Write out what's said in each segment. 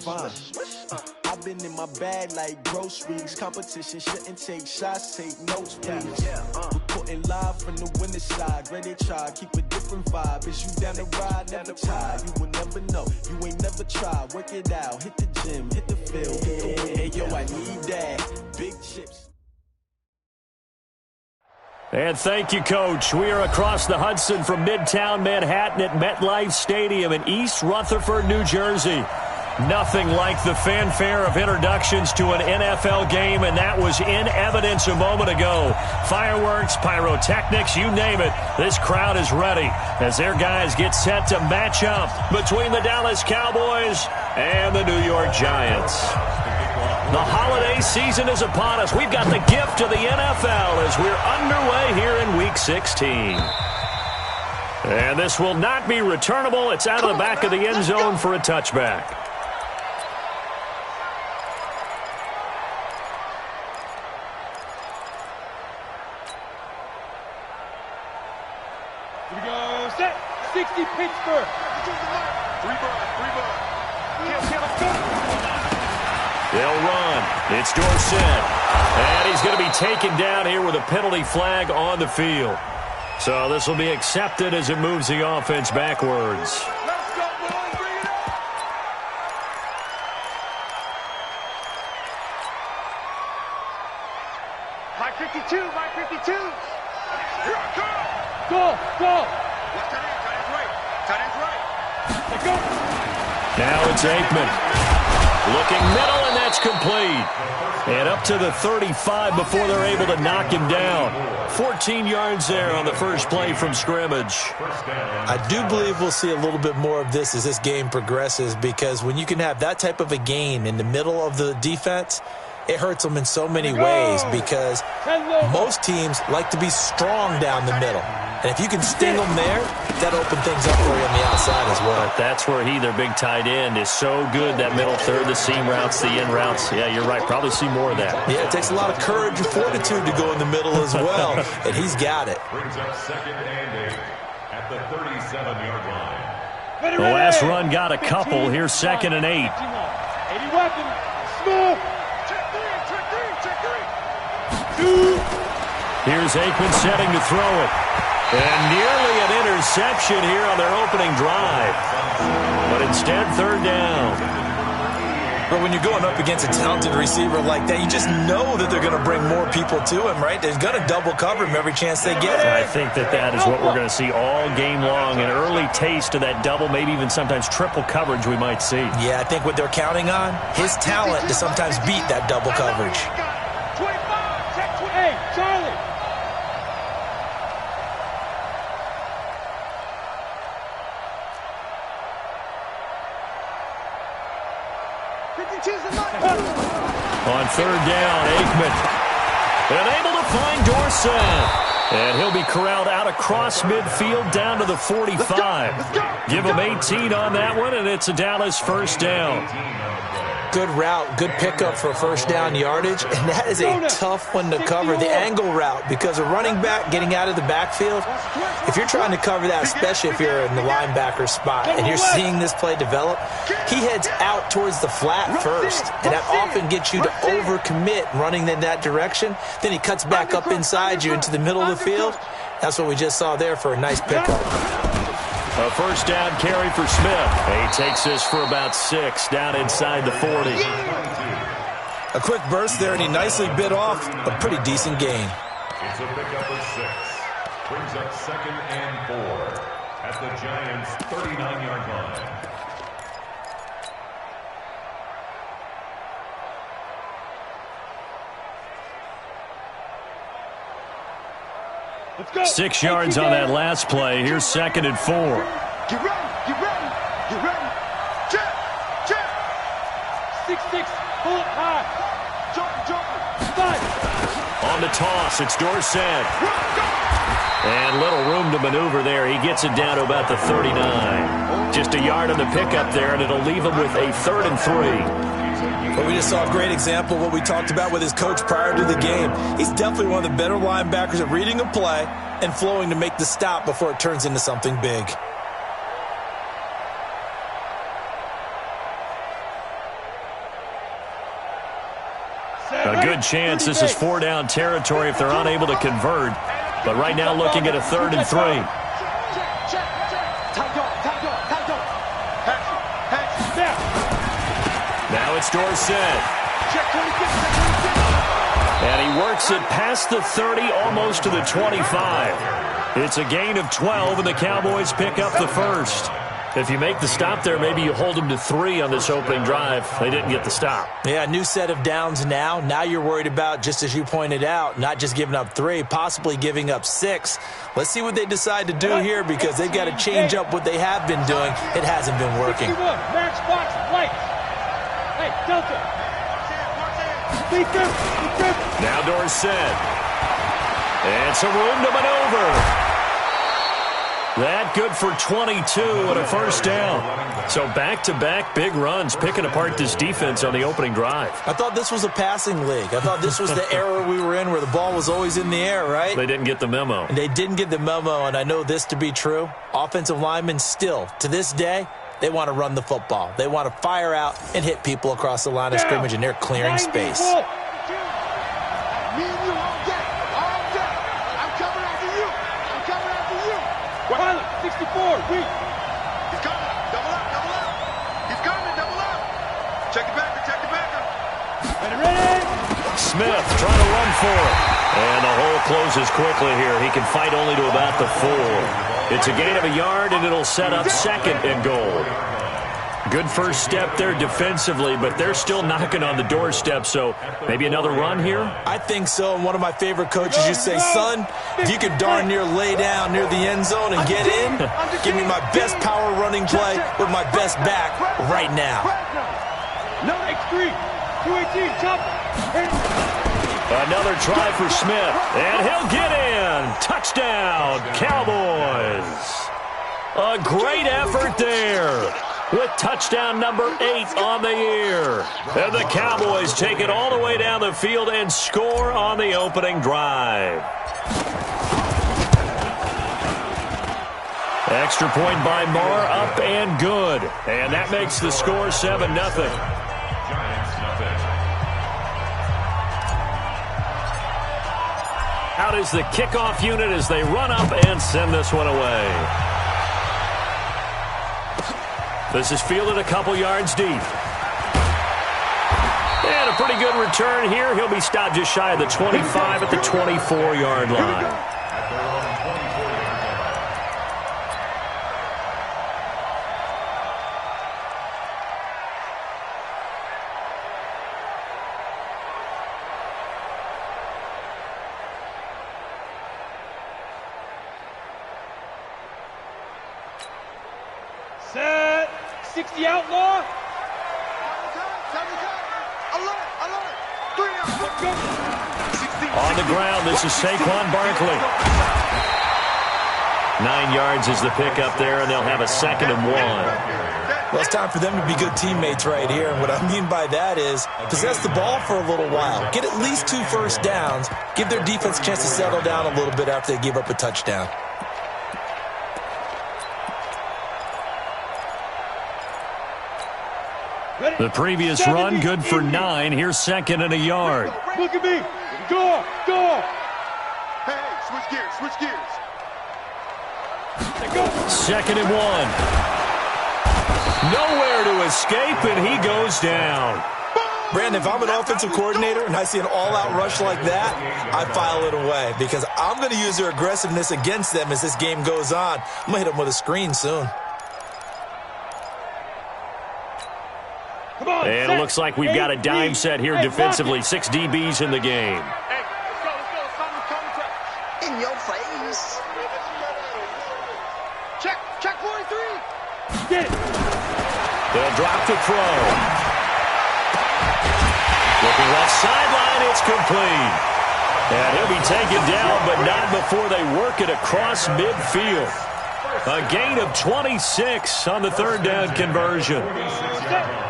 fine. I've been in my bag like groceries. Competition shouldn't take shots, take notes, please. Reporting live from the winter side. Ready to try, keep a different vibe. Is you down the ride, never tired. You will never know, you ain't never tried. Work it out, hit the gym, hit the field. Hey, yo, I need that. Big chips. And thank you, Coach. We are across the Hudson from Midtown Manhattan at MetLife Stadium in East Rutherford, New Jersey. Nothing like the fanfare of introductions to an NFL game, and that was in evidence a moment ago. Fireworks, pyrotechnics, you name it. This crowd is ready as their guys get set to match up between the Dallas Cowboys and the New York Giants. The holiday season is upon us. We've got the gift of the NFL as we're underway here in Week 16. And this will not be returnable. It's out of the back of the end zone for a touchback. Here we go. Set. 60 Pittsburgh. Three ball. They'll run. It's Dorsett. And he's going to be taken down here with a penalty flag on the field. So this will be accepted as it moves the offense backwards. Let's go, boys. Bring it up. Mike 52. Here I come. Go. Left tight end. Tight end's right. Let's go. Now it's Aikman. Looking middle, and that's complete. And up to the 35 before they're able to knock him down. 14 yards there on the first play from scrimmage. I do believe we'll see a little bit more of this as this game progresses, because when you can have that type of a gain in the middle of the defense, it hurts them in so many ways, because most teams like to be strong down the middle. And if you can sting them there, that opens things up for you on the outside as well. But that's where their big tight end, is so good, that middle third, the seam routes, the in routes. Yeah, you're right. Probably see more of that. Yeah, it takes a lot of courage and fortitude to go in the middle as well, and he's got it. Brings up 2nd and 8 at the 37-yard line. The last run got a couple. Here's 2nd and 8. 80 weapons. Smooth. Check three. Here's Aikman setting to throw it. And nearly an interception here on their opening drive. But instead, 3rd down. But when you're going up against a talented receiver like that, you just know that they're going to bring more people to him, right? They're going to double cover him every chance they get. I think that is what we're going to see all game long. An early taste of that double, maybe even sometimes triple coverage we might see. Yeah, I think what they're counting on, his talent to sometimes beat that double coverage. 25, check 28, Charlie. On 3rd down, Aikman. And able to find Dorsett. And he'll be corralled out across midfield down to the 45. Give him 18 on that one, and it's a Dallas first down. Good route, good pickup for first down yardage, and that is a tough one to cover, the angle route, because a running back getting out of the backfield, if you're trying to cover that, especially if you're in the linebacker spot and you're seeing this play develop, he heads out towards the flat first, and that often gets you to overcommit running in that direction. Then he cuts back up inside you into the middle of the field. That's what we just saw there for a nice pickup. A first down carry for Smith. He takes this for about 6 down inside the 40. A quick burst there, and he nicely bit off a pretty decent gain. It's a pickup of 6. Brings up 2nd and 4 at the Giants' 39-yard line. Let's go. 6 yards on that last play. Here's 2nd and 4. Get ready. Check. 6-6, pull it high. Jump. Slide. On the toss, it's Dorsett. And little room to maneuver there. He gets it down to about the 39. Just a yard on the pickup there, and it'll leave him with a 3rd and 3. But we just saw a great example of what we talked about with his coach prior to the game. He's definitely one of the better linebackers at reading a play and flowing to make the stop before it turns into something big. A good chance this is 4-down territory if they're unable to convert. But right now looking at a 3rd and 3. Now it's Dorsett. And he works it past the 30, almost to the 25. It's a gain of 12, and the Cowboys pick up the first. If you make the stop there, maybe you hold them to 3 on this opening drive. They didn't get the stop. Yeah, new set of downs now. Now you're worried about, just as you pointed out, not just giving up 3, possibly giving up 6. Let's see what they decide to do here, because they've got to change up what they have been doing. It hasn't been working. Max box, lights. Hey, Delta. Now Dorsett. And some room to maneuver. That good for 22 and a first down. So back-to-back big runs, picking apart this defense on the opening drive. I thought this was a passing league. I thought this was the era we were in where the ball was always in the air, right? They didn't get the memo. And they didn't get the memo, and I know this to be true. Offensive linemen still, to this day, they want to run the football. They want to fire out and hit people across the line of scrimmage, and they're clearing space. Pilot, 64, weak. He's coming. Double up, double up. He's coming, double up. Check the backer, check the backer. Ready? Smith trying to run for it. And the hole closes quickly here. He can fight only to about the 4. It's a gain of a yard, and it'll set up 2nd and goal. Good first step there defensively, but they're still knocking on the doorstep, so maybe another run here? I think so, and one of my favorite coaches used to say, son, if you could darn near lay down near the end zone and get in, give me my best power running play with my best back right now. No, X3, 218, chop. Another try for Smith, and he'll get in. Touchdown, Cowboys. A great effort there, with touchdown number 8 on the year. And the Cowboys take it all the way down the field and score on the opening drive. Extra point by Marr, up and good. And that makes the score 7-0. Out is the kickoff unit as they run up and send this one away. This is fielded a couple yards deep. And a pretty good return here. He'll be stopped just shy of the 25 at the 24-yard line. Set. 60 outlaw. On the ground, this is Saquon Barkley. 9 yards is the pickup there, and they'll have a 2nd and 1. Well, it's time for them to be good teammates right here. And what I mean by that is possess the ball for a little while. Get at least 2 first downs. Give their defense a chance to settle down a little bit after they give up a touchdown. The previous run, good for 9. Here's 2nd and a yard. Look at me. Go, go. Hey, switch gears, switch gears. 2nd and 1. Nowhere to escape, and he goes down. Brandon, if I'm an offensive coordinator and I see an all-out rush like that, I file it away because I'm going to use their aggressiveness against them as this game goes on. I'm going to hit them with a screen soon. And it looks like we've got a dime set here defensively. 6 DBs in the game. Hey, let's go, let's go. In your face. Check 43. Get it. They'll drop the throw. Looking left sideline, it's complete. And he'll be taken down, but not before they work it across midfield. A gain of 26 on the 3rd down conversion.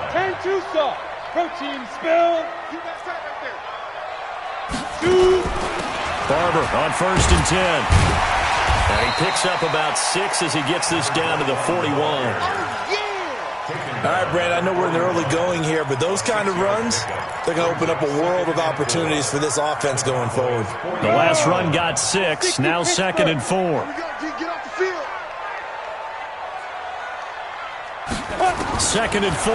10-2 saw. Protein spill. You got that right there. 2. Barber on 1st and 10. And he picks up about 6 as he gets this down to the 41. Oh, yeah. All right, Brand, I know we're in the early going here, but those kind of runs, they're going to open up a world of opportunities for this offense going forward. The last run got 6, now 2nd and 4. Get off the field. 2nd and 4.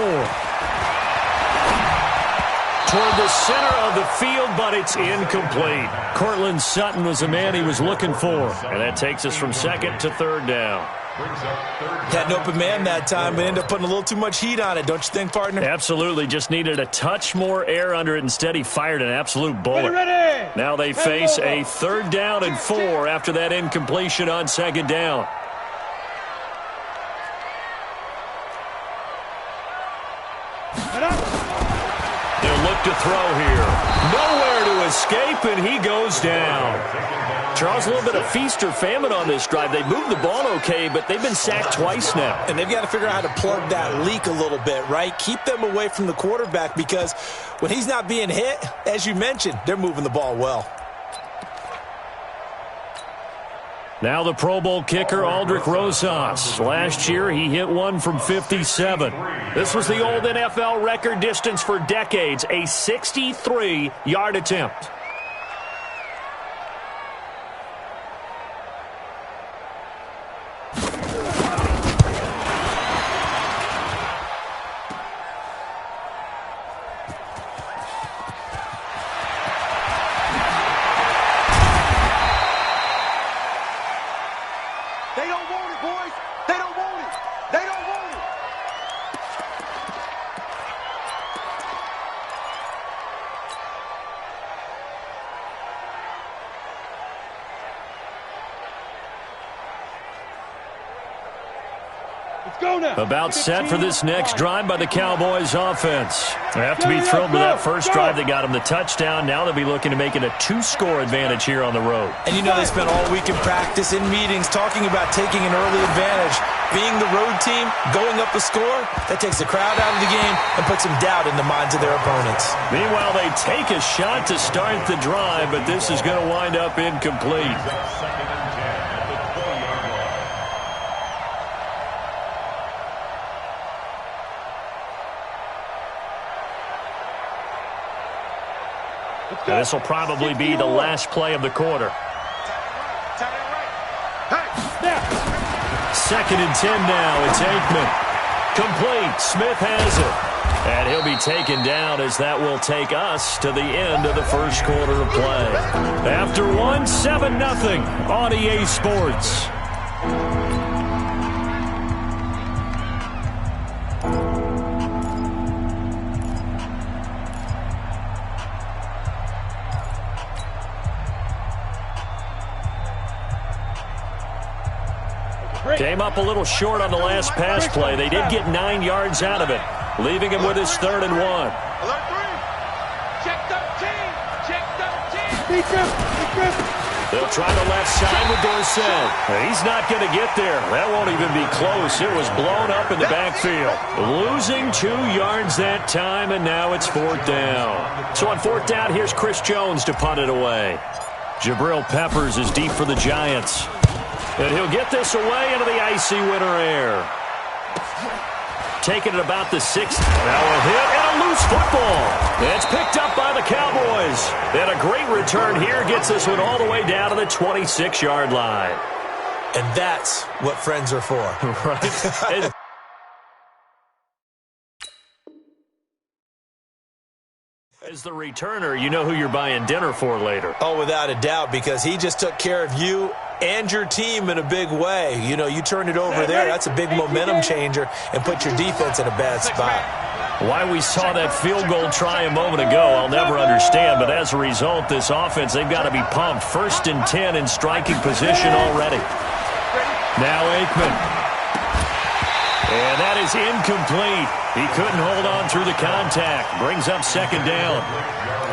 Toward the center of the field, but it's incomplete. Cortland Sutton was the man he was looking for, and that takes us from 2nd to 3rd down. Had an open man that time, but ended up putting a little too much heat on it, don't you think, partner? Absolutely. Just needed a touch more air under it. Instead, he fired an absolute bullet. Ready. Now they face a 3rd down and 4 after that incompletion on 2nd down. They'll look to throw here. Nowhere to escape, and he goes down. Charles, a little bit of feast or famine on this drive. They moved the ball okay, but they've been sacked twice now. And they've got to figure out how to plug that leak a little bit, right? Keep them away from the quarterback because when he's not being hit, as you mentioned, they're moving the ball well. Now the Pro Bowl kicker, Aldrich Rosas. Last year, he hit one from 57. This was the old NFL record distance for decades, a 63-yard attempt. About set for this next drive by the Cowboys offense. They have to be thrilled with that first drive that got them the touchdown. Now they'll be looking to make it a 2-score advantage here on the road. And you know they spent all week in practice, in meetings, talking about taking an early advantage. Being the road team, going up a score, that takes the crowd out of the game and puts some doubt in the minds of their opponents. Meanwhile, they take a shot to start the drive, but this is going to wind up incomplete. This will probably be the last play of the quarter. 2nd and 10 now. It's Aikman. Complete. Smith has it. And he'll be taken down as that will take us to the end of the first quarter of play. After one, 7-0 on EA Sports. Came up a little short on the last pass play. They did get 9 yards out of it, leaving him with his 3rd and 1. Alert 3. Check 13. Check 13. They'll try the left side with Dorsett. He's not going to get there. That won't even be close. It was blown up in the backfield. Losing 2 yards that time, and now it's 4th down. So on 4th down, here's Chris Jones to punt it away. Jabril Peppers is deep for the Giants. And he'll get this away into the icy winter air. Taking it about the 6th. Now a hit and a loose football. It's picked up by the Cowboys. And a great return here gets this one all the way down to the 26-yard line. And that's what friends are for. Right. As the returner, you know who you're buying dinner for later. Oh, without a doubt, because he just took care of you and your team in a big way. You know, you turned it over there. That's a big momentum changer and put your defense in a bad spot. Why we saw that field goal try a moment ago, I'll never understand. But as a result, this offense, they've got to be pumped. 1st and 10 in striking position already. Now Aikman. And that is incomplete. He couldn't hold on through the contact. Brings up 2nd down.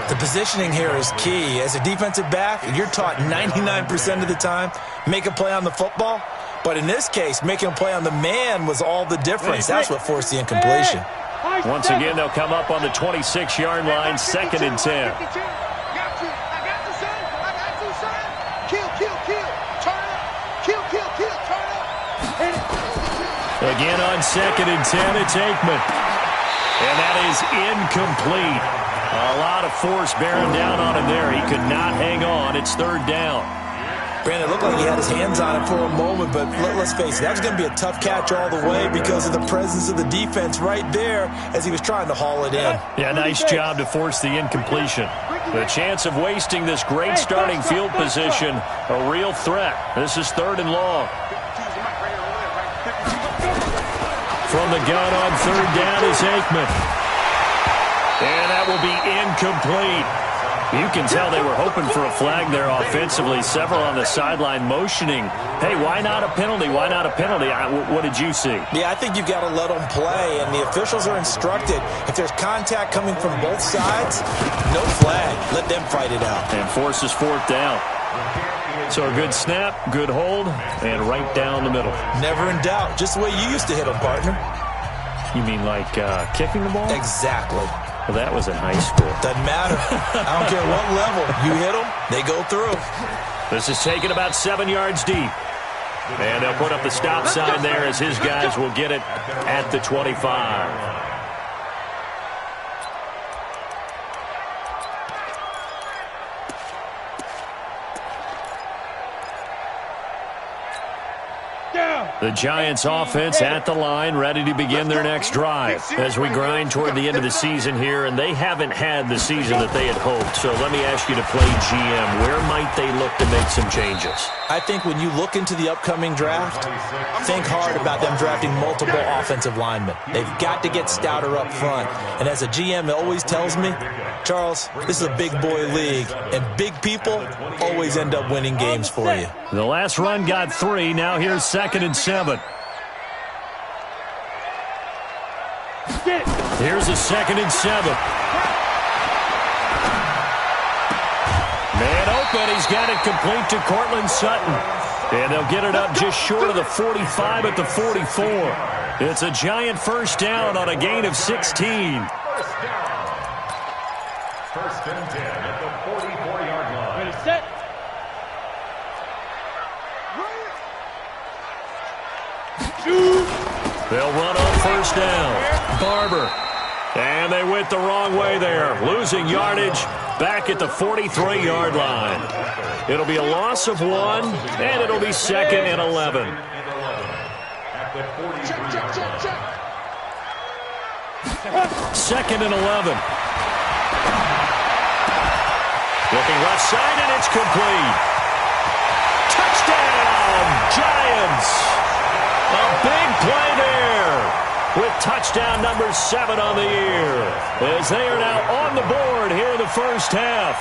The positioning here is key. As a defensive back, you're taught 99% of the time, make a play on the football. But in this case, making a play on the man was all the difference. That's what forced the incompletion. Once again, they'll come up on the 26-yard line, 2nd and 10. Again on 2nd and 10, it's Aikman. And that is incomplete. A lot of force bearing down on him there. He could not hang on. It's 3rd down. Brandon, it looked like he had his hands on it for a moment, but let's face it, that was going to be a tough catch all the way because of the presence of the defense right there as he was trying to haul it in. Yeah, nice job to force the incompletion. The chance of wasting this great starting field position, a real threat. This is 3rd and long. From the gun on 3rd down is Aikman. And that will be incomplete. You can tell they were hoping for a flag there offensively. Several on the sideline motioning, hey, why not a penalty? Why not a penalty? What did you see? Yeah, I think you've got to let them play, and the officials are instructed. If there's contact coming from both sides, no flag. Let them fight it out. And forces 4th down. So a good snap, good hold, and right down the middle. Never in doubt. Just the way you used to hit them, partner. You mean like kicking the ball? Exactly. Well, that was in high school. Doesn't matter. I don't care what level. You hit them, they go through. This is taken about 7 yards deep. And they'll put up the stop sign there as his guys will get it at the 25. The Giants offense at the line, ready to begin their next drive as we grind toward the end of the season here, and they haven't had the season that they had hoped. So let me ask you to play GM. Where might they look to make some changes? I think when you look into the upcoming draft, think hard about them drafting multiple offensive linemen. They've got to get stouter up front. And as a GM, it always tells me, Charles, this is a big boy league, and big people always end up winning games for you. The last run got 3. Now here's 2nd and 7. Here's a 2nd and 7. Man open. He's got it complete to Cortland Sutton. And they'll get it up just short of the 45 at the 44. It's a Giant 1st down on a gain of 16. 1st and 10 at the 44-yard line. Ready, set. They'll run on 1st down. Barber. And they went the wrong way there. Losing yardage back at the 43-yard line. It'll be a loss of 1, and it'll be 2nd and 11. At the 43-yard line. 2nd and 11. Looking left side, and it's complete. Touchdown, Giants. A big play there with touchdown number 7 on the year as they are now on the board here in the 1st half.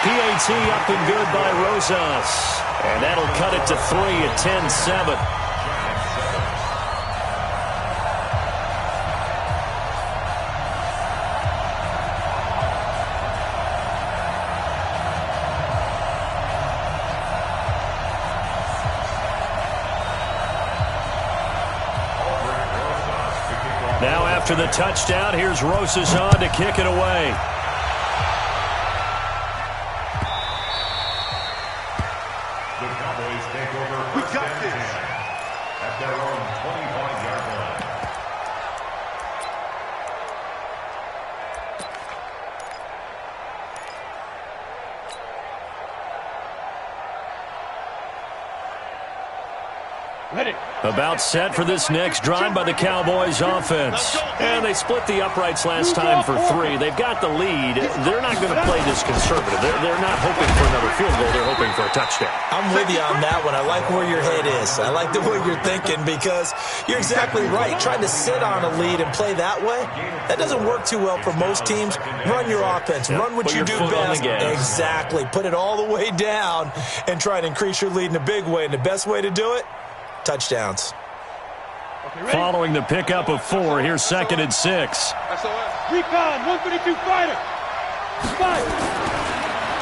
PAT up and good by Rosas. And that'll cut it to 3 at 10-7. Now after the touchdown, here's Rosas on to kick it away. The Cowboys take over 1st and 10 at their own 25-yard line. Ready. About set for this next drive by the Cowboys offense. And they split the uprights last time for 3. They've got the lead. They're not going to play this conservative. They're not hoping for another field goal. They're hoping for a touchdown. I'm with you on that one. I like where your head is. I like the way you're thinking because you're exactly right. Trying to sit on a lead and play that way, that doesn't work too well for most teams. Run your offense. Run what you do best. Exactly. Put it all the way down and try to increase your lead in a big way. And the best way to do it, touchdowns. Following the pickup of 4, here's 2nd and 6. Recon, 132 fighter. Fight.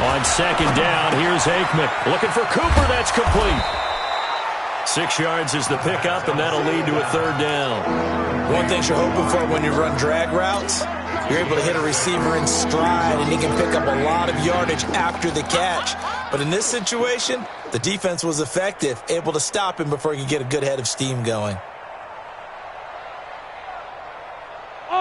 On 2nd down, here's Aikman. Looking for Cooper, that's complete. 6 yards is the pickup, and that'll lead to a 3rd down. One thing you're hoping for when you run drag routes, You're able to hit a receiver in stride, and he can pick up a lot of yardage after the catch. But in this situation, the defense was effective, able to stop him before he could get a good head of steam going.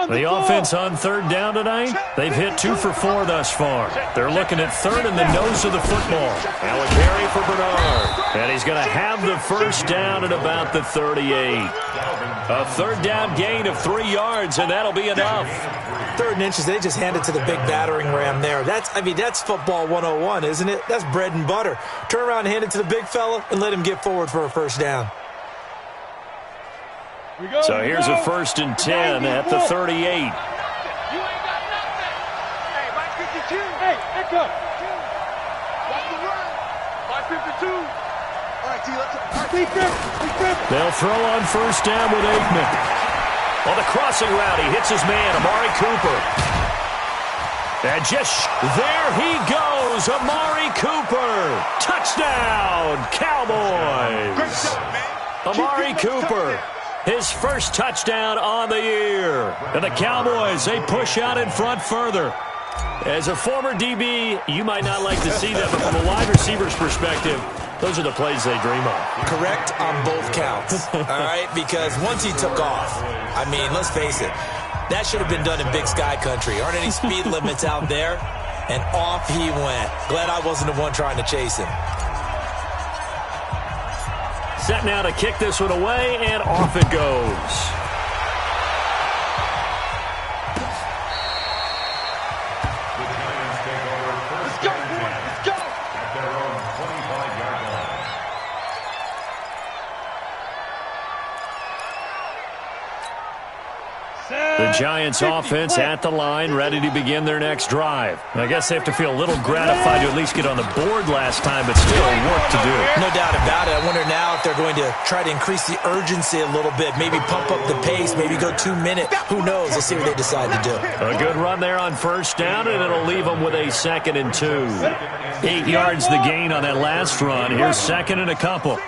The offense on third down tonight, they've hit 2 for 4 thus far. They're looking at third in the nose of the football. Now a carry for Bernard. And he's going to have the first down at about the 38. A third down gain of 3 yards, and that'll be enough. 3rd and inches, they just hand it to the big battering ram there. That's football 101, isn't it? That's bread and butter. Turn around and hand it to the big fella and let him get forward for a first down. So here's a 1st and 10 at the 38. You ain't got nothing. Hey, Mike 52. Hey, echo. Watch the run. Mike 52. All right, T, let's They'll throw on first down with Aikman. On the crossing route, he hits his man, Amari Cooper. And just there he goes, Amari Cooper. Touchdown, Cowboys. Great shot, man. Amari Cooper. His first touchdown on the year. And the Cowboys, they push out in front further. As a former DB, you might not like to see that, but from a wide receiver's perspective, those are the plays they dream of. Correct on both counts, all right? Because once he took off, I mean, let's face it, that should have been done in Big Sky Country. Aren't any speed limits out there? And off he went. Glad I wasn't the one trying to chase him. Set now to kick this one away, and off it goes. The Giants take over first and 10 at their own 25-yard line. The Giants offense at the line, ready to begin their next drive. I guess they have to feel a little gratified to at least get on the board last time, but still work to do. No doubt about it. I wonder now if they're going to try to increase the urgency a little bit, maybe pump up the pace, maybe go 2 minute. Who knows? Let's see what they decide to do. A good run there on first down, and it'll leave them with a 2nd and 2. 8 yards the gain on that last run. Here's 2nd and a couple.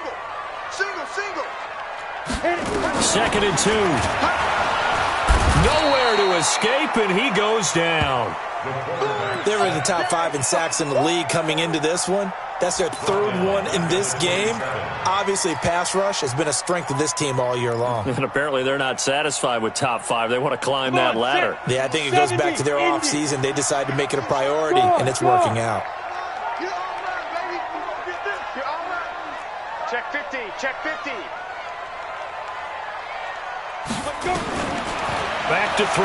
Single. 2nd and 2. Nowhere to escape, and he goes down. They were in the top 5 in sacks in the league coming into this one. That's their 3rd one in this game. Obviously, pass rush has been a strength of this team all year long. And apparently they're not satisfied with top 5. They want to climb that ladder. Yeah, I think it goes back to their offseason. They decided to make it a priority, and it's working out. You're all right, baby. You're all right. Check 50. Check 50. Let's go. Back to throw.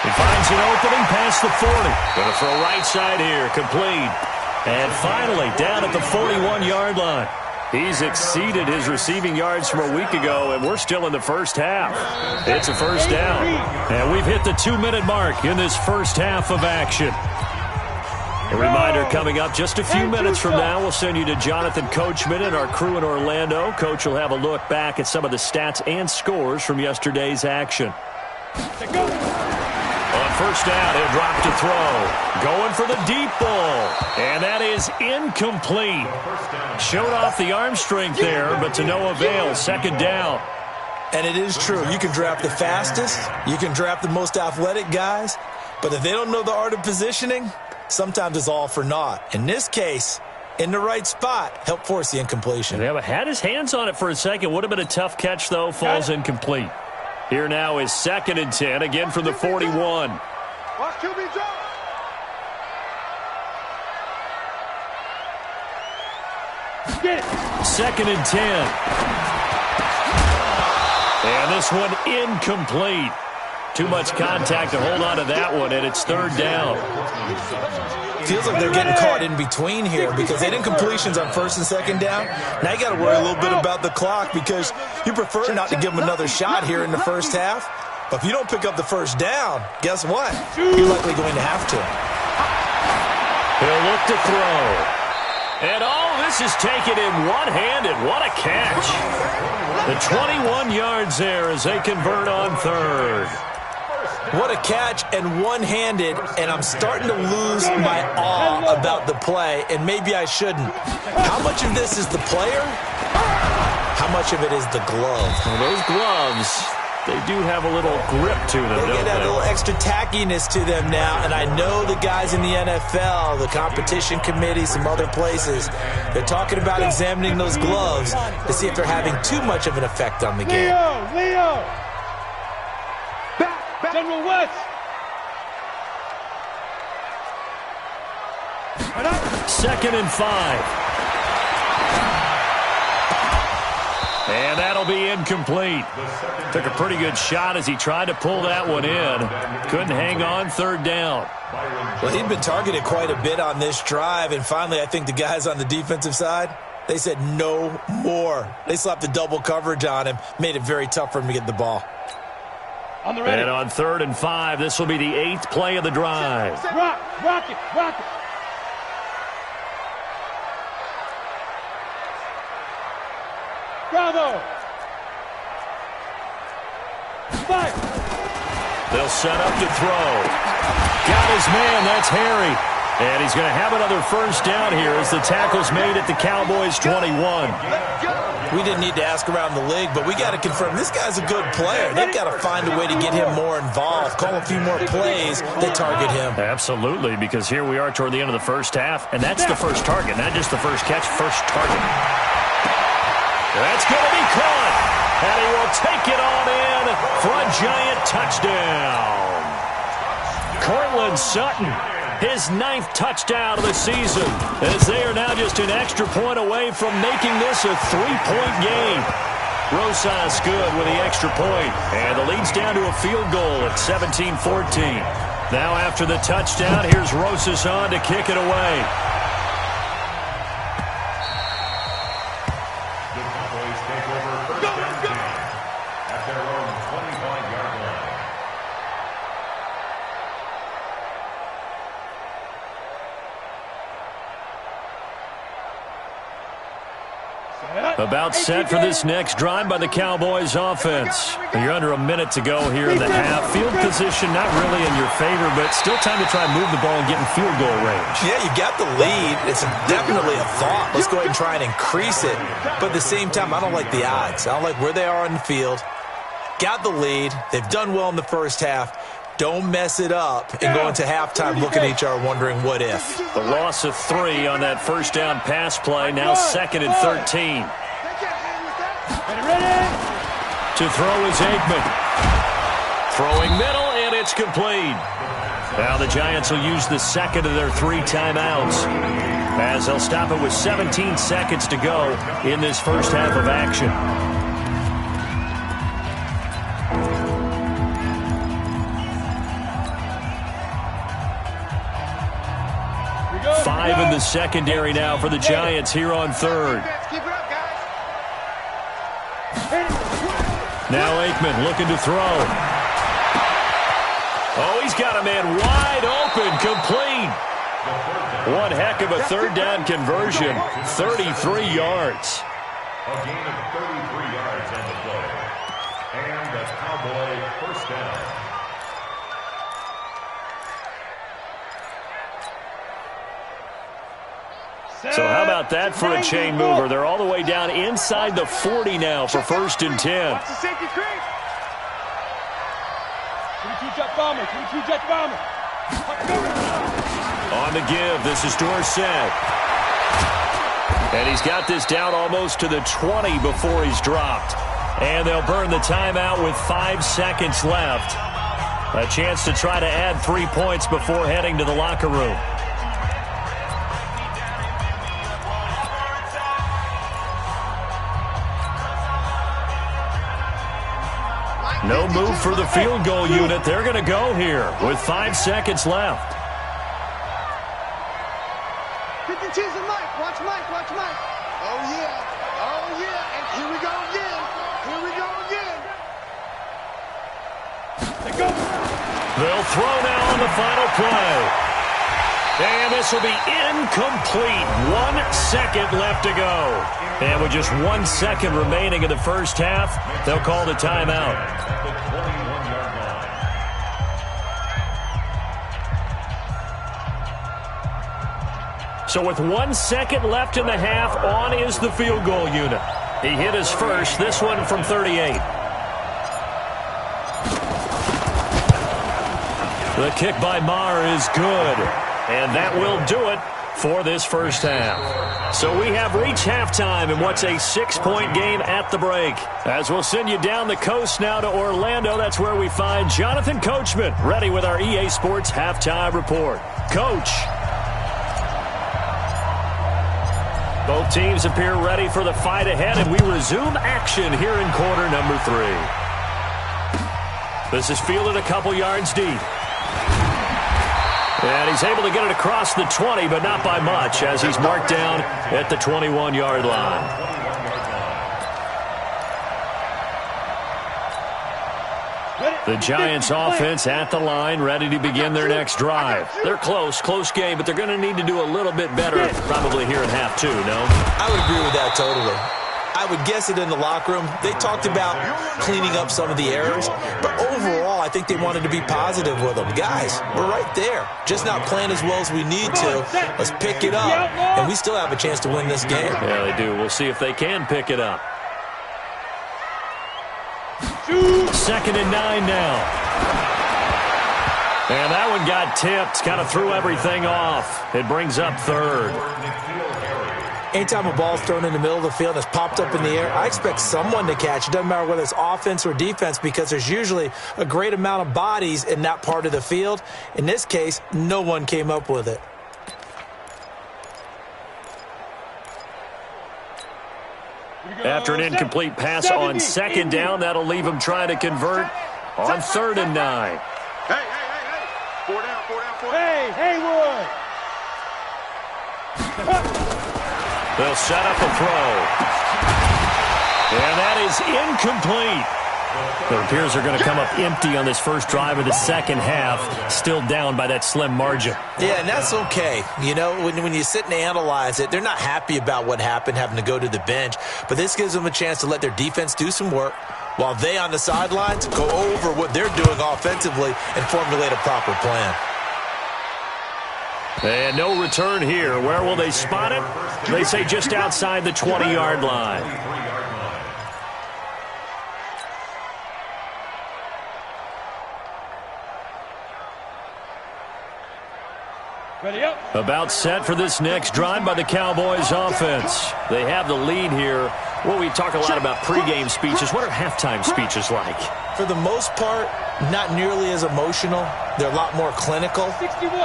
He finds an opening past the 40. Going to throw right side here, complete. And finally, down at the 41-yard line. He's exceeded his receiving yards from a week ago, and we're still in the first half. It's a first down. And we've hit the 2-minute mark in this first half of action. A reminder coming up just a few minutes from now, we'll send you to Jonathan Coachman and our crew in Orlando. Coach will have a look back at some of the stats and scores from yesterday's action. On first down, he'll drop to throw. Going for the deep ball. And that is incomplete. Showed off the arm strength there, but to no avail. 2nd down. And it is true. You can draft the fastest. You can draft the most athletic guys. But if they don't know the art of positioning, sometimes it's all for naught. In this case, in the right spot, help force the incompletion. Yeah, but had his hands on it for a second. Would have been a tough catch, though. Falls incomplete. Here now is 2nd and 10, again from the 41. Watch QB drop. Get it. 2nd and 10. And this one incomplete. Too much contact to hold on to that one, and it's 3rd down. Feels like they're getting caught in between here because they did incompletions on 1st and 2nd down. Now you got to worry a little bit about the clock because you prefer not to give them another shot here in the first half. But if you don't pick up the first down, guess what? You're likely going to have to. He'll look to throw. And this is taken in one-handed. What a catch. The 21 yards there as they convert on 3rd. What a catch and one-handed, and I'm starting to lose my awe about the play, and maybe I shouldn't. How much of this is the player? How much of it is the glove? Well, those gloves, they do have a little grip to them, They don't get a they? little extra tackiness to them now, and I know the guys in the NFL, the competition committee, some other places, they're talking about examining those gloves to see if they're having too much of an effect on the game. Leo! Back, General West! Second and 5. And that'll be incomplete. Took a pretty good shot as he tried to pull that one in. Couldn't hang on third down. Well, he'd been targeted quite a bit on this drive, and finally I think the guys on the defensive side, they said no more. They slapped the double coverage on him, made it very tough for him to get the ball. And on 3rd and 5, this will be the 8th play of the drive. Rock it! Bravo! Five! They'll set up to throw. Got his man, that's Harry. And he's going to have another first down here as the tackle's made at the Cowboys' 21. We didn't need to ask around the league, but we got to confirm this guy's a good player. They've got to find a way to get him more involved, call a few more plays that target him. Absolutely, because here we are toward the end of the first half, and that's the first target, not just the first catch, first target. That's going to be caught, and he will take it on in for a giant touchdown. Cortland Sutton, his 9th touchdown of the season, as they are now just an extra point away from making this a 3-point game. Rosas good with the extra point, and the lead's down to a field goal at 17-14. Now after the touchdown, here's Rosas on to kick it away. About set for this next drive by the Cowboys offense. You're under a minute to go here in the half. Field position not really in your favor, but still time to try and move the ball and get in field goal range. Yeah, you got the lead. It's definitely a thought. Let's go ahead and try and increase it. But at the same time, I don't like the odds. I don't like where they are on the field. Got the lead. They've done well in the first half. Don't mess it up and go into halftime looking at each other wondering what if. The loss of 3 on that first down pass play. Now 2nd and 13. To throw is Aikman. Throwing middle, and it's complete. Now the Giants will use the second of their 3 timeouts, as they'll stop it with 17 seconds to go in this first half of action. Five in the secondary now for the Giants here on 3rd. Now Aikman looking to throw. Oh, he's got a man wide open, complete. One heck of a 3rd down conversion, 33 yards. A gain of 33 yards on the play. And the Cowboy first down. So how about that for a chain mover? They're all the way down inside the 40 now for 1st and 10. Watch the safety creep. 22-jet bomber. 22-jet bomber. On the give, this is Dorsett. And he's got this down almost to the 20 before he's dropped. And they'll burn the timeout with 5 seconds left. A chance to try to add 3 points before heading to the locker room. No move for the field goal unit. They're going to go here with 5 seconds left. 52's a Mike. Watch Mike. Watch Mike. Oh, yeah. Oh, yeah. And here we go again. Here we go again. They'll throw now on the final play. And this will be incomplete. 1 second left to go. And with just 1 second remaining in the first half, they'll call the timeout. At the 21-yard line. So with 1 second left in the half, on is the field goal unit. He hit his first, this one from 38. The kick by Maher is good. And that will do it for this first half. So we have reached halftime in what's a 6-point game at the break. As we'll send you down the coast now to Orlando, that's where we find Jonathan Coachman ready with our EA Sports halftime report. Coach. Both teams appear ready for the fight ahead, and we resume action here in quarter number 3. This is fielded a couple yards deep. And he's able to get it across the 20, but not by much, as he's marked down at the 21-yard line. The Giants offense at the line, ready to begin their next drive. They're close game, but they're going to need to do a little bit better probably here in half 2, no? I would agree with that totally. I would guess it in the locker room. They talked about cleaning up some of the errors, but overall, I think they wanted to be positive with them. Guys, we're right there. Just not playing as well as we need to. Let's pick it up, and we still have a chance to win this game. Yeah, they do. We'll see if they can pick it up. 2nd and 9 now. And that one got tipped, kind of threw everything off. It brings up 3rd. Anytime a ball's thrown in the middle of the field and it's popped up in the air, I expect someone to catch it. Doesn't matter whether it's offense or defense, because there's usually a great amount of bodies in that part of the field. In this case, no one came up with it. After an incomplete pass on 2nd down, that'll leave him trying to convert on 3rd and 9. Hey. 4 down. Hey, Haywood. They'll set up a throw. And that is incomplete. It appears they're going to come up empty on this first drive of the second half, still down by that slim margin. Yeah, and that's okay. You know, when you sit and analyze it, they're not happy about what happened, having to go to the bench. But this gives them a chance to let their defense do some work while they on the sidelines go over what they're doing offensively and formulate a proper plan. And no return here. Where will they spot it? They say just outside the 20-yard line. Ready up. About set for this next drive by the Cowboys offense. They have the lead here. Well, we talk a lot about pregame speeches. What are halftime speeches like? For the most part, not nearly as emotional. They're a lot more clinical.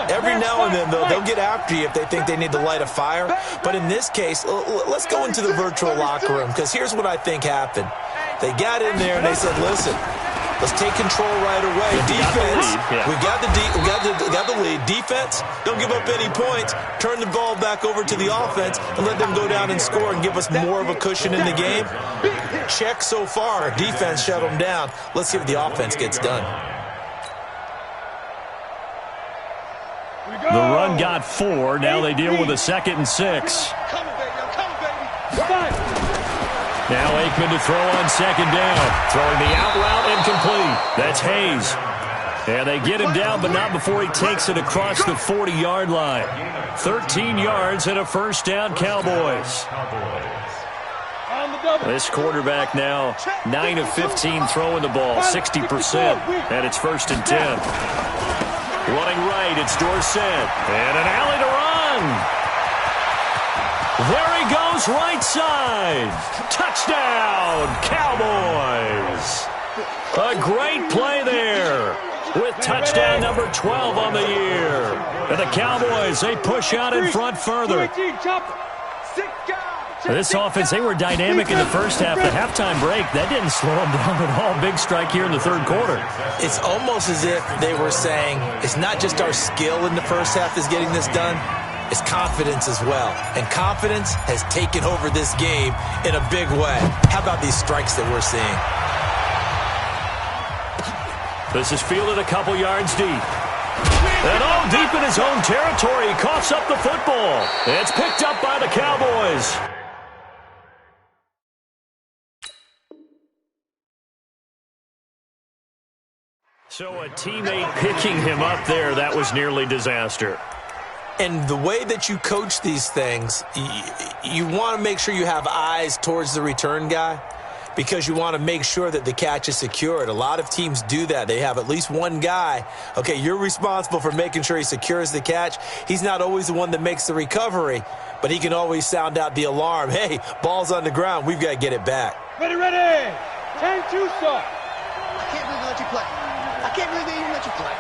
Every now and then, though, they'll get after you if they think they need to light a fire. But in this case, let's go into the virtual locker room, because here's what I think happened. They got in there and they said, listen, let's take control right away. Defense, we got the lead. Defense, don't give up any points. Turn the ball back over to the offense and let them go down and score and give us more of a cushion in the game. Check so far. Defense shut them down. Let's see if the offense gets done. The run got 4. Now they deal with a 2nd and 6. Now Aikman to throw on 2nd down. Throwing the out route incomplete. That's Hayes. And they get him down, but not before he takes it across the 40-yard line. 13 yards and a first down, Cowboys. This quarterback now 9 of 15 throwing the ball, 60%. And it's 1st and 10. Running right, it's Dorsett. And an alley to run. There he goes, right side. Touchdown, Cowboys. A great play there with touchdown number 12 on the year. And the Cowboys, they push out in front further. This offense, they were dynamic in the first half. The halftime break, that didn't slow them down at all. Big strike here in the third quarter. It's almost as if they were saying, it's not just our skill in the first half is getting this done. It's confidence as well. And confidence has taken over this game in a big way. How about these strikes that we're seeing? This is fielded a couple yards deep. And all deep in his own territory. He coughs up the football. It's picked up by the Cowboys. So a teammate picking him up there, that was nearly disaster. And the way that you coach these things, you want to make sure you have eyes towards the return guy. because you want to make sure that the catch is secured. A lot of teams do that. They have at least one guy. Okay, you're responsible for making sure he secures the catch. He's not always the one that makes the recovery, but he can always sound out the alarm. Hey, ball's on the ground. We've got to get it back. Ready, ready. 10-2, sir. I can't believe they let you play. I can't believe they even let you play.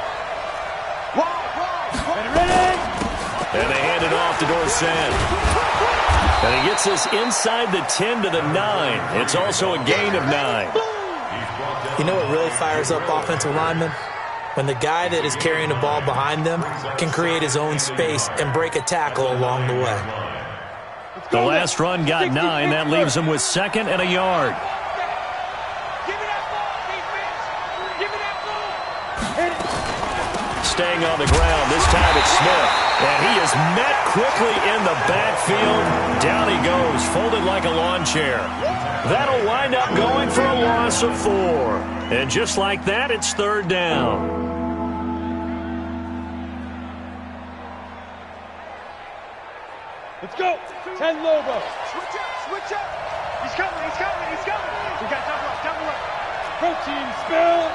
Ready, ready. And they hand it off to Dorsett. And he gets this inside the 10 to the 9. It's also a gain of 9. You know what really fires up offensive linemen? When the guy that is carrying the ball behind them can create his own space and break a tackle along the way. The last run got 9. That leaves him with 2nd and a yard. Staying on the ground. This time it's Smith. And he is met quickly in the backfield. Down he goes, folded like a lawn chair. That'll wind up going for a loss of 4. And just like that, it's 3rd down. Let's go. 10 Lobo. Switch up, switch up. He's coming, he's coming, he's coming. We got double up. Protein spill.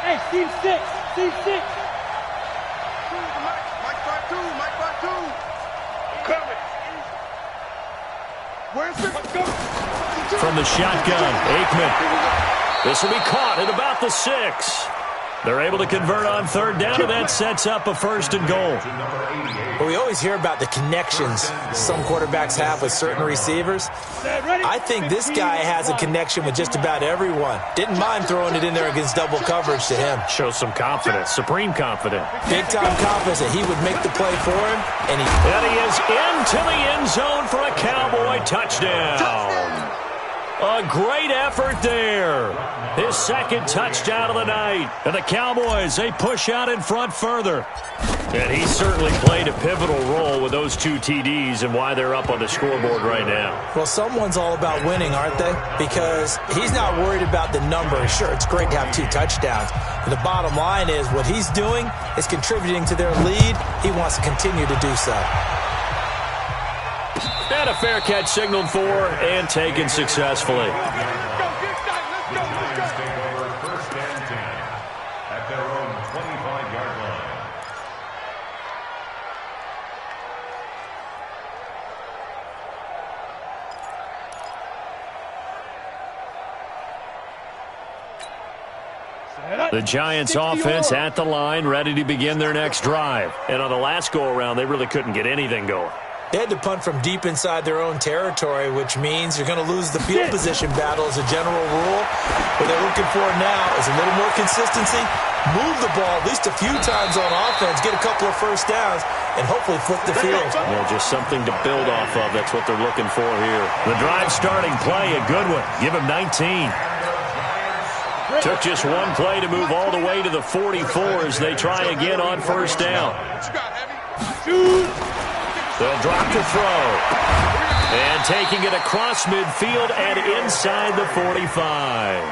Hey, Steve 6. Steve 6. Mike 5-2. Coming. Where's the... From the shotgun, Aikman. This will be caught at about the 6. They're able to convert on 3rd down, and that sets up a 1st and goal. Well, we always hear about the connections some quarterbacks have with certain receivers. I think this guy has a connection with just about everyone. Didn't mind throwing it in there against double coverage to him. Shows some confidence, supreme confidence. Big-time confidence that he would make the play for him. And he is into the end zone for a Cowboy touchdown. A great effort there. His 2nd touchdown of the night. And the Cowboys, they push out in front further. And he certainly played a pivotal role with those 2 TDs and why they're up on the scoreboard right now. Well, someone's all about winning, aren't they? Because he's not worried about the number. Sure, it's great to have 2 touchdowns. But the bottom line is what he's doing is contributing to their lead. He wants to continue to do so. And a fair catch signaled for and taken successfully. Take over 1st and 10 at their own 25-yard line. The Giants offense at the line, ready to begin their next drive. And on the last go-around, they really couldn't get anything going. They had to punt from deep inside their own territory, which means you're going to lose the field position battle as a general rule. What they're looking for now is a little more consistency, move the ball at least a few times on offense, get a couple of 1st downs, and hopefully flip the field. Yeah, just something to build off of. That's what they're looking for here. The drive starting play, a good one. Give him 19. Took just one play to move all the way to the 44 as they try again on 1st down. They'll drop the throw. And taking it across midfield and inside the 45.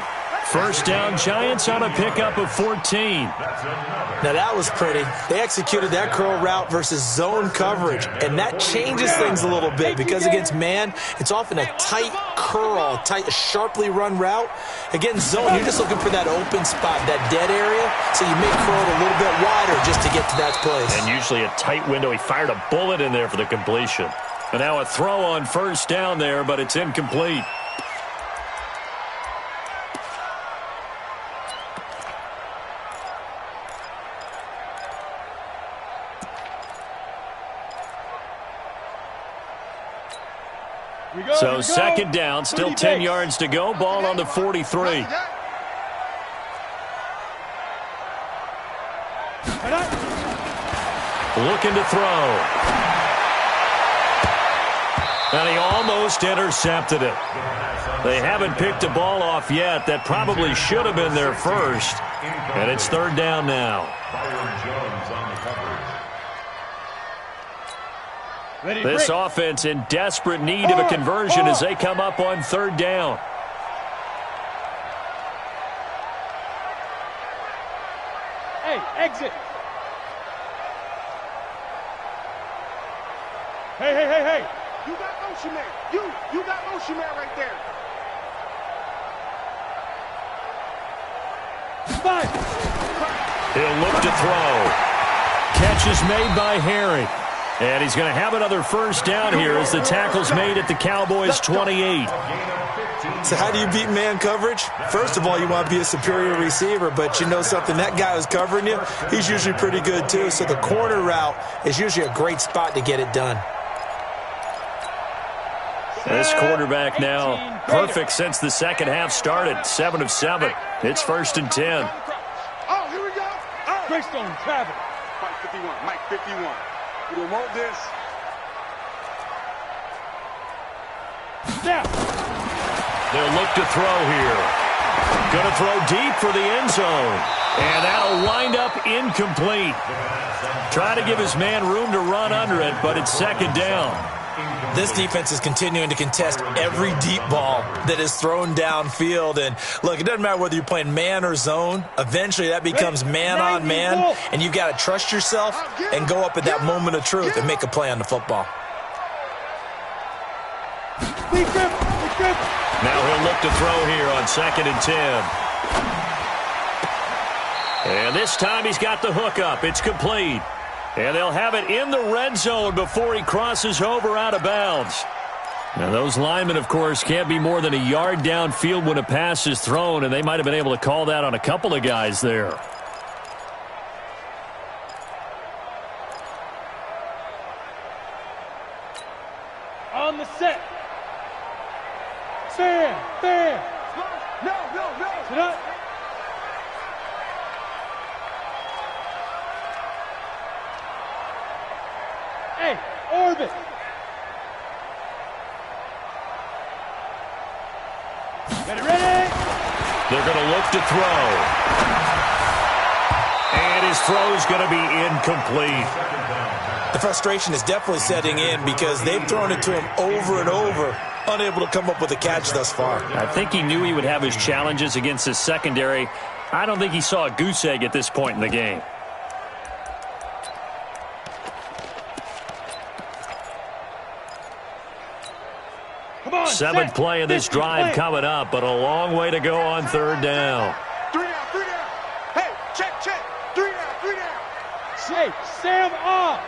1st down, Giants on a pickup of 14. Now that was pretty. They executed that curl route versus zone coverage, and that changes things a little bit because against man, it's often a tight curl, tight, sharply run route. Against zone, you're just looking for that open spot, that dead area, so you may curl it a little bit wider just to get to that place. And usually a tight window. He fired a bullet in there for the completion. And now a throw on 1st down there, but it's incomplete. So 2nd down, still 10 yards to go. Ball on the 43. Looking to throw. And he almost intercepted it. They haven't picked a ball off yet. That probably should have been their 1st. And it's 3rd down now. This offense in desperate need of a conversion as they come up on 3rd down. Hey, exit. Hey. You got motion man. You got motion man right there. He'll look to throw. Catch is made by Harry. And he's going to have another first down here as the tackle's made at the Cowboys' 28. So how do you beat man coverage? First of all, you want to be a superior receiver, but you know something, that guy who's covering you, he's usually pretty good too. So the corner route is usually a great spot to get it done. This quarterback now perfect since the second half started. 7 of 7. It's 1st and 10. Oh, here we go. Greystone travel. Mike 51. Mike 51. We don't want this. Snap. They'll look to throw here. Going to throw deep for the end zone. And that'll wind up incomplete. Try to give his man room to run under it, but it's 2nd down. This defense is continuing to contest every deep ball that is thrown downfield. And, look, it doesn't matter whether you're playing man or zone. Eventually, that becomes man on man, and you've got to trust yourself and go up at that moment of truth and make a play on the football. Now he'll look to throw here on 2nd and 10. And this time he's got the hook up. It's complete. And they'll have it in the red zone before he crosses over out of bounds. Now, those linemen, of course, can't be more than a yard downfield when a pass is thrown, and they might have been able to call that on a couple of guys there. On the set. Fair. No. Sit up. Hey, orbit. Ready? They're going to look to throw. And his throw's going to be incomplete. The frustration is definitely setting in because they've thrown it to him over and over, unable to come up with a catch thus far. I think he knew he would have his challenges against his secondary. I don't think he saw a goose egg at this point in the game. Seventh play of this drive coming up, but a long way to go on 3rd down. 3 down. Hey, check. 3 down. Hey, Sam off.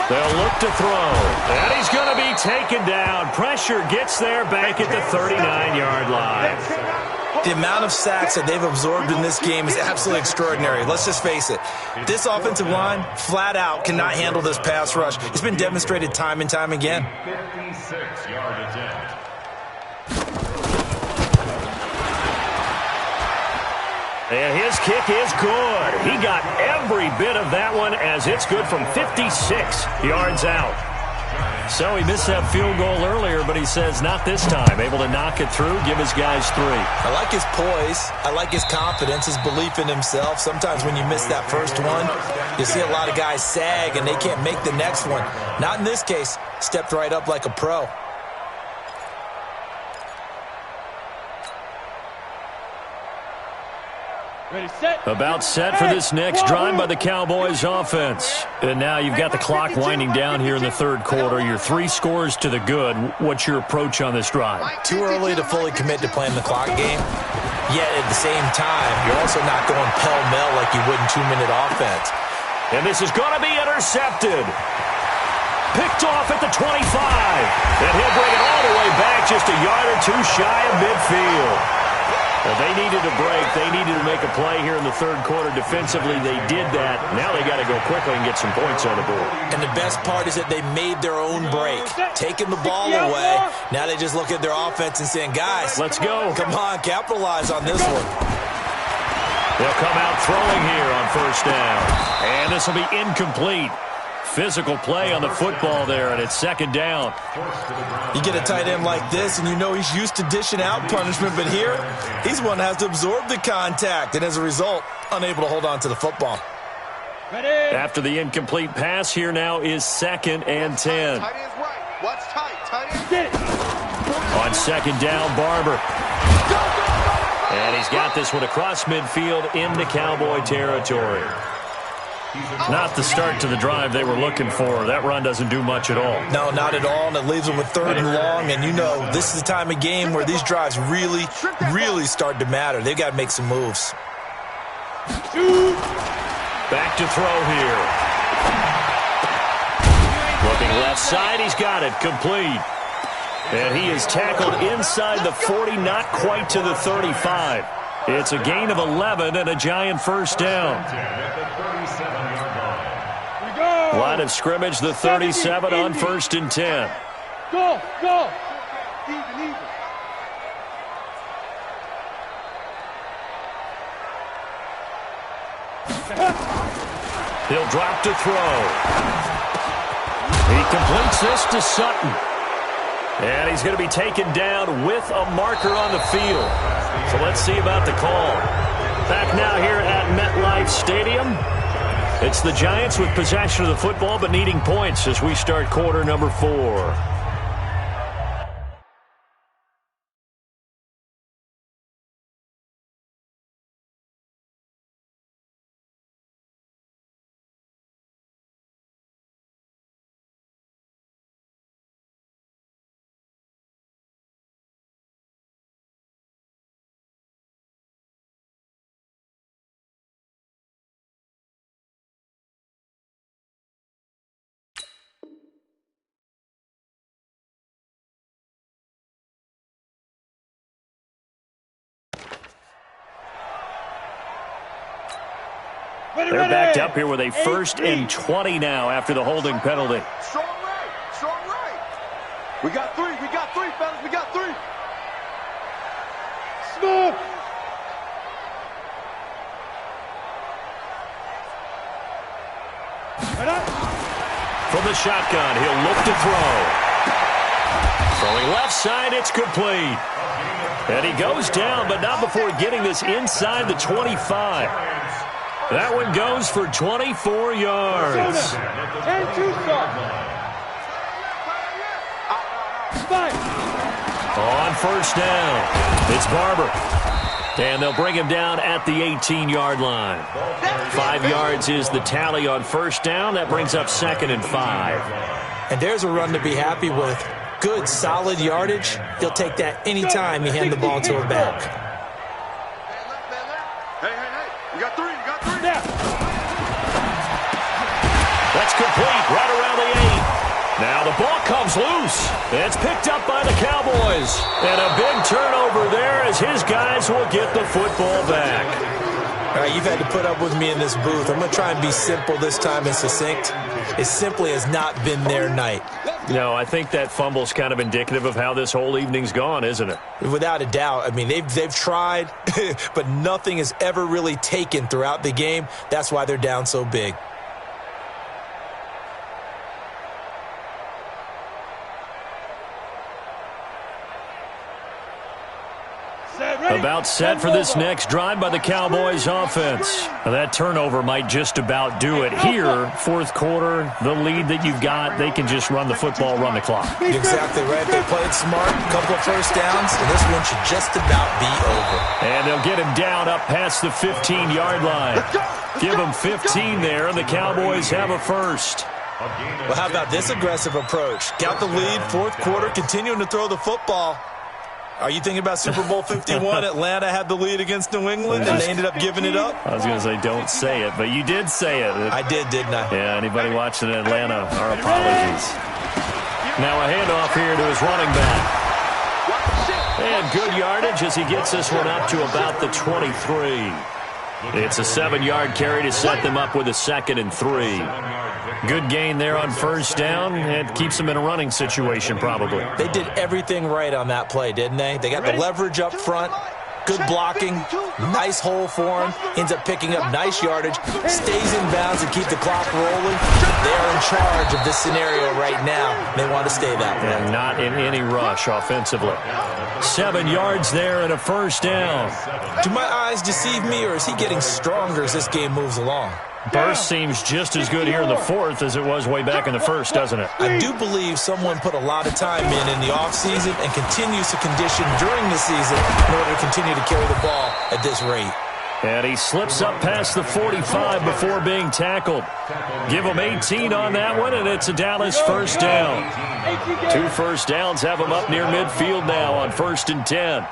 They'll look to throw. And he's going to be taken down. Pressure gets there back at the 39-yard line. The amount of sacks that they've absorbed in this game is absolutely extraordinary. Let's just face it. This offensive line, flat out, cannot handle this pass rush. It's been demonstrated time and time again. 56-yard attempt. And his kick is good. He got every bit of that one as it's good from 56 yards out. So he missed that field goal earlier, but he says not this time. Able to knock it through, give his guys 3. I like his poise. I like his confidence, his belief in himself. Sometimes when you miss that first one, you see a lot of guys sag and they can't make the next one. Not in this case. Stepped right up like a pro. Ready, set. About set for this next drive by the Cowboys offense. And now you've got the clock winding down here in the 3rd quarter. Your 3 scores to the good. What's your approach on this drive? Too early to fully commit to playing the clock game. Yet at the same time, you're also not going pell-mell like you would in 2-minute offense. And this is going to be intercepted. Picked off at the 25. And he'll bring it all the way back just a yard or 2 shy of midfield. Well, they needed a break. They needed to make a play here in the 3rd quarter. Defensively, they did that. Now they got to go quickly and get some points on the board. And the best part is that they made their own break, taking the ball away. Now they just look at their offense and saying, guys, let's go. Come on, capitalize on this one. They'll come out throwing here on 1st down. And this will be incomplete. Physical play on the football there, and it's 2nd down. You get a tight end like this, and you know he's used to dishing out punishment, but here, he's one that has to absorb the contact, and as a result, unable to hold on to the football. Ready. After the incomplete pass, here now is 2nd and 10. Tight end's right. Watch tight. Tight end. Get it. On 2nd down, Barber. And he's got this one across midfield into Cowboy territory. Not the start to the drive they were looking for. That run doesn't do much at all. No, not at all, and it leaves them with 3rd and long. And you know, this is the time of game where these drives really, really start to matter. They've got to make some moves. Back to throw here. Looking left side, he's got it, complete. And he is tackled inside the 40, not quite to the 35. It's a gain of 11 and a Giant first down. Line of scrimmage, the 37 on 1st and 10. Go, go. Even. He'll drop to throw. He completes this to Sutton. And he's going to be taken down with a marker on the field. So let's see about the call. Back now here at MetLife Stadium. It's the Giants with possession of the football but needing points as we start quarter number 4. They're backed up here with a 1st and 20 now after the holding penalty. Strong right. Strong right. We got 3, fellas. We got 3. Smooth. From the shotgun, he'll look to throw. Throwing left side, it's complete. And he goes down, but not before getting this inside the 25. That one goes for 24 yards. And 2 On 1st down, it's Barber. And they'll bring him down at the 18-yard line. 5 yards is the tally on 1st down. That brings up 2nd and 5. And there's a run to be happy with. Good, solid yardage. He'll take that anytime you hand the ball to a back. Hey. You got 3. That's complete right around the 8. Now the ball comes loose. It's picked up by the Cowboys. And a big turnover there as his guys will get the football back. All right, you've had to put up with me in this booth. I'm going to try and be simple this time and succinct. It simply has not been their night. No, I think that fumble's kind of indicative of how this whole evening's gone, isn't it? Without a doubt. I mean, they've tried, but nothing has ever really taken throughout the game. That's why they're down so big. About set for this next drive by the Cowboys offense. Now that turnover might just about do it. Here, 4th quarter, the lead that you've got, they can just run the football, run the clock. Exactly right. They played smart, a couple of 1st downs, and this one should just about be over. And they'll get him down up past the 15-yard line. Give him 15 there, and the Cowboys have a 1st. Well, how about this aggressive approach? Got the lead, 4th quarter, continuing to throw the football. Are you thinking about Super Bowl 51? Atlanta had the lead against New England, and they ended up giving it up? I was going to say, don't say it, but you did say it. I did, didn't I? Yeah, anybody watching in Atlanta, our apologies. Now a handoff here to his running back. And good yardage as he gets this one up to about the 23. It's a 7-yard carry to set them up with a 2nd and 3. Good gain there on 1st down. It keeps them in a running situation probably. They did everything right on that play, didn't they? They got the leverage up front. Good blocking. Nice hole for him. Ends up picking up nice yardage. Stays in bounds and keep the clock rolling. They are in charge of this scenario right now. They want to stay that way. And not in any rush offensively. 7 yards there and a 1st down. Do my eyes deceive me, or is he getting stronger as this game moves along? Burst seems just as good here in the 4th as it was way back in the 1st, doesn't it? I do believe someone put a lot of time in the offseason and continues to condition during the season in order to continue to carry the ball at this rate. And he slips up past the 45 before being tackled. Give him 18 on that one, and it's a Dallas first down. 2 first downs have him up near midfield now on 1st and 10.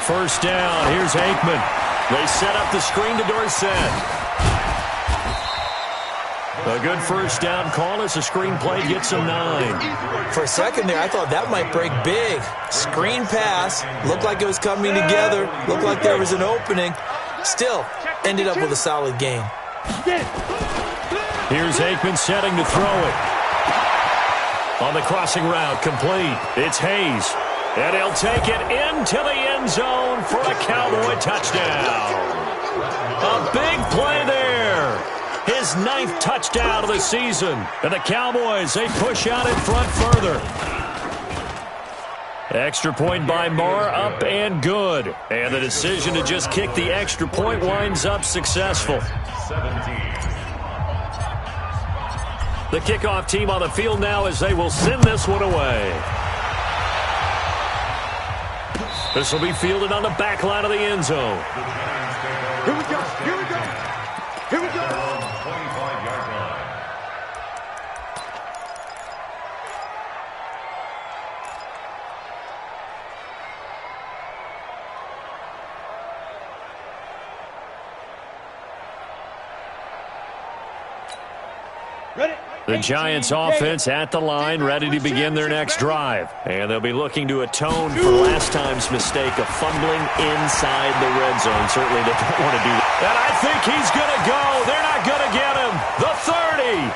First down, here's Aikman. They set up the screen to Dorsett. A good first down call as the screen play gets him 9. For a second there, I thought that might break big. Screen pass, looked like it was coming together, looked like there was an opening. Still, ended up with a solid gain. Here's Aikman setting to throw it. On the crossing route, complete. It's Hayes. And he'll take it into the end zone for a Cowboy touchdown. A big play there. His 9th touchdown of the season. And the Cowboys, they push out in front further. Extra point by Marr, up and good. And the decision to just kick the extra point winds up successful. 17. The kickoff team on the field now as they will send this one away. This will be fielded on the back line of the end zone. Here we go. Here we go. Here we go. 25-yard line. Ready? The Giants offense at the line, ready to begin their next drive. And they'll be looking to atone for last time's mistake of fumbling inside the red zone. Certainly they don't want to do that. And I think he's going to go. They're not going to get him. The 30,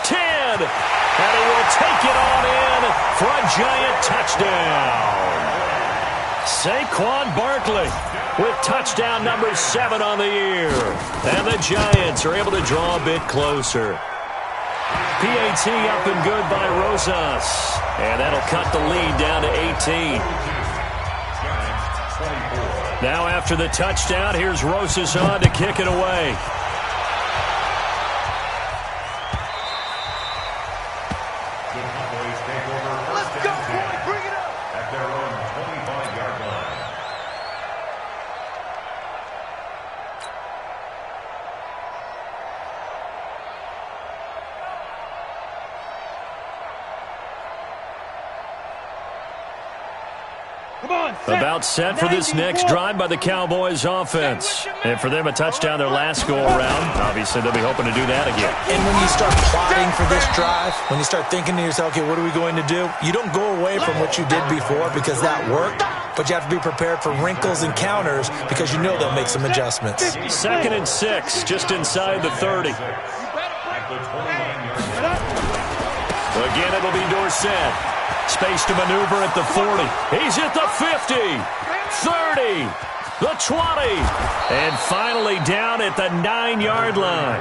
10, and he will take it on in for a Giant touchdown. Saquon Barkley with touchdown number 7 on the year. And the Giants are able to draw a bit closer. PAT up and good by Rosas. And that'll cut the lead down to 18. Now after the touchdown, here's Rosas on to kick it away. The Cowboys take over first and 10 Bring it up. at their own 25-yard line. About set for this next drive by the Cowboys offense. And for them, a touchdown their last go-around. Obviously, they'll be hoping to do that again. And when you start plotting for this drive, when you start thinking to yourself, okay, what are we going to do? You don't go away from what you did before because that worked, but you have to be prepared for wrinkles and counters because you know they'll make some adjustments. 2nd and 6, just inside the 30. At the 29-yard line. Again, it'll be Dorsett. Space to maneuver at the 40. He's at the 50, 30, the 20, and finally down at the 9-yard line.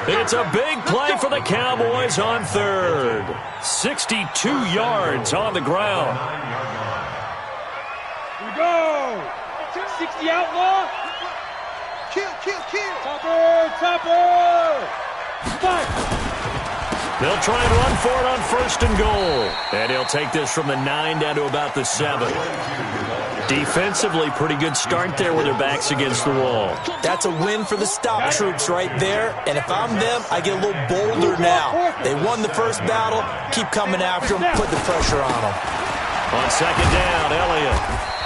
It's a big play for the Cowboys on 3rd. 62 yards on the ground. Here we go. 60 outlaw. Kill. Topper. Spike. They'll try and run for it on 1st and goal. And he'll take this from the 9 down to about the 7. Defensively, pretty good start there with their backs against the wall. That's a win for the stop troops right there. And if I'm them, I get a little bolder now. They won the first battle. Keep coming after them. Put the pressure on them. On 2nd down, Elliott.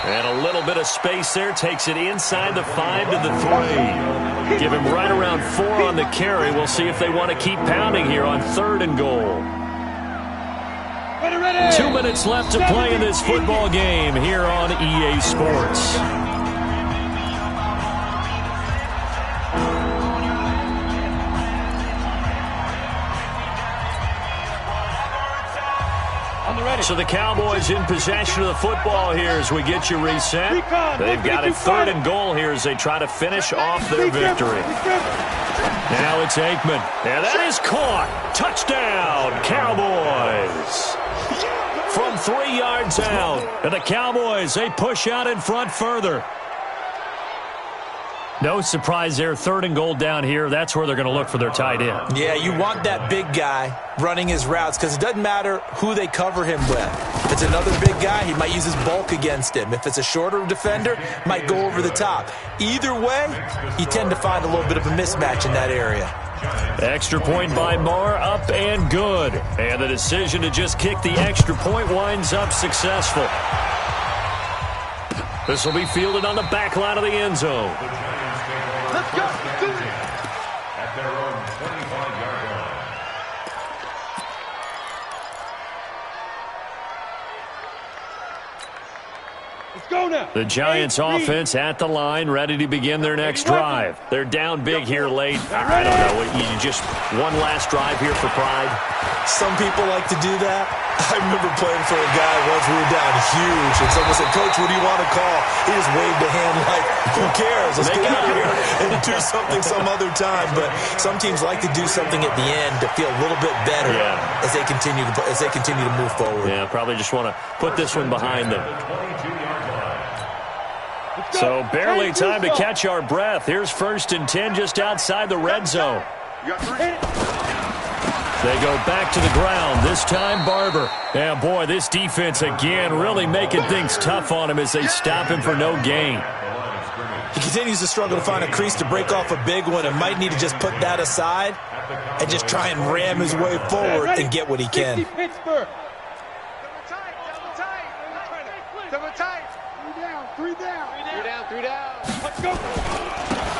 And a little bit of space there. Takes it inside the 5 to the 3. Give him right around 4 on the carry. We'll see if they want to keep pounding here on 3rd and goal. 2 minutes left to play in this football game here on EA Sports. So the Cowboys in possession of the football here as we get you reset. They've got it 3rd and goal here as they try to finish off their victory. Now it's Aikman. And that is caught. Touchdown, Cowboys. From 3 yards out. And the Cowboys, they push out in front further. No surprise there. 3rd and goal down here. That's where they're going to look for their tight end. Yeah, you want that big guy running his routes because it doesn't matter who they cover him with. If it's another big guy, he might use his bulk against him. If it's a shorter defender, might go over the top. Either way, you tend to find a little bit of a mismatch in that area. Extra point by Marr, up and good. And the decision to just kick the extra point winds up successful. This will be fielded on the back line of the end zone. Let's go. Do it. At their own 25-yard line. Let's go now. The Giants offense at the line, ready to begin their next drive. They're down big here late. I don't know. You just one last drive here for pride. Some people like to do that. I remember playing for a guy once we were down huge, and someone said, "Coach, what do you want to call?" He just waved a hand like, "Who cares? Let's get out of here and do something some other time." But some teams like to do something at the end to feel a little bit better as they continue to move forward. Yeah, probably just want to put this one behind them. So barely time to catch our breath. Here's 1st and 10 just outside the red zone. You got 3. They go back to the ground, this time Barber. Yeah, boy, this defense again really making things tough on him as they stop him for no gain. He continues to struggle to find a crease to break off a big one and might need to just put that aside and just try and ram his way forward and get what he can. Pittsburgh. Double tight. Double tight. 3 down. 3 down. Let's go.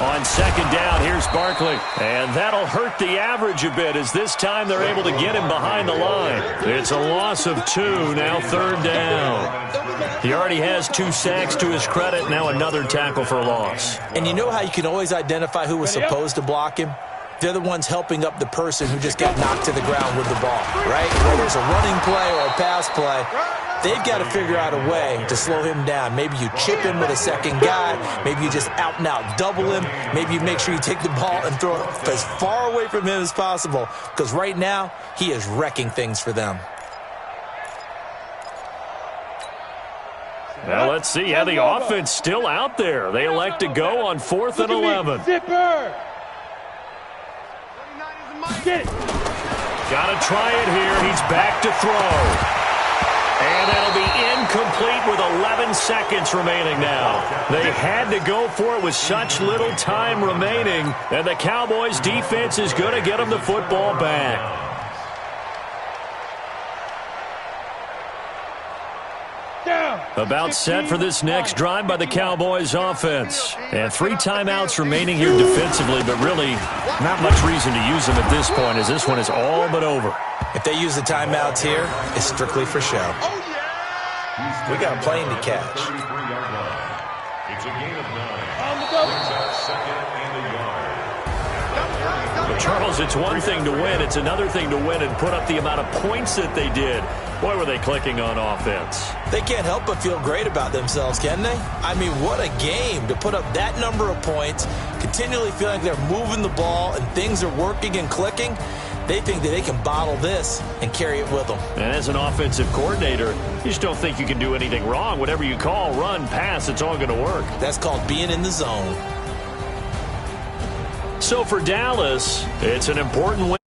On 2nd down, here's Barkley. And that'll hurt the average a bit as this time they're able to get him behind the line. It's a loss of 2, now 3rd down. He already has 2 sacks to his credit, now another tackle for a loss. And you know how you can always identify who was supposed to block him? They're the ones helping up the person who just got knocked to the ground with the ball, right? Whether it's a running play or a pass play, they've got to figure out a way to slow him down. Maybe you chip him with a second guy. Maybe you just out-and-out double him. Maybe you make sure you take the ball and throw it as far away from him as possible because right now he is wrecking things for them. Well, let's see how the offense still out there. They elect to go on 4th and 11. Zipper. Get it. Got to try it here. He's back to throw. And that'll be incomplete with 11 seconds remaining now. They had to go for it with such little time remaining, and the Cowboys' defense is going to get them the football back. About set for this next drive by the Cowboys offense. And 3 timeouts remaining here defensively, but really not much reason to use them at this point as this one is all but over. If they use the timeouts here, it's strictly for show. We got a plane to catch. It's a gain of 9. Brings up 2nd and a yard. But Charles, it's one thing to win. It's another thing to win and put up the amount of points that they did. Boy, were they clicking on offense. They can't help but feel great about themselves, can they? I mean, what a game to put up that number of points, continually feeling like they're moving the ball and things are working and clicking. They think that they can bottle this and carry it with them. And as an offensive coordinator, you just don't think you can do anything wrong. Whatever you call, run, pass, it's all going to work. That's called being in the zone. So for Dallas, it's an important win.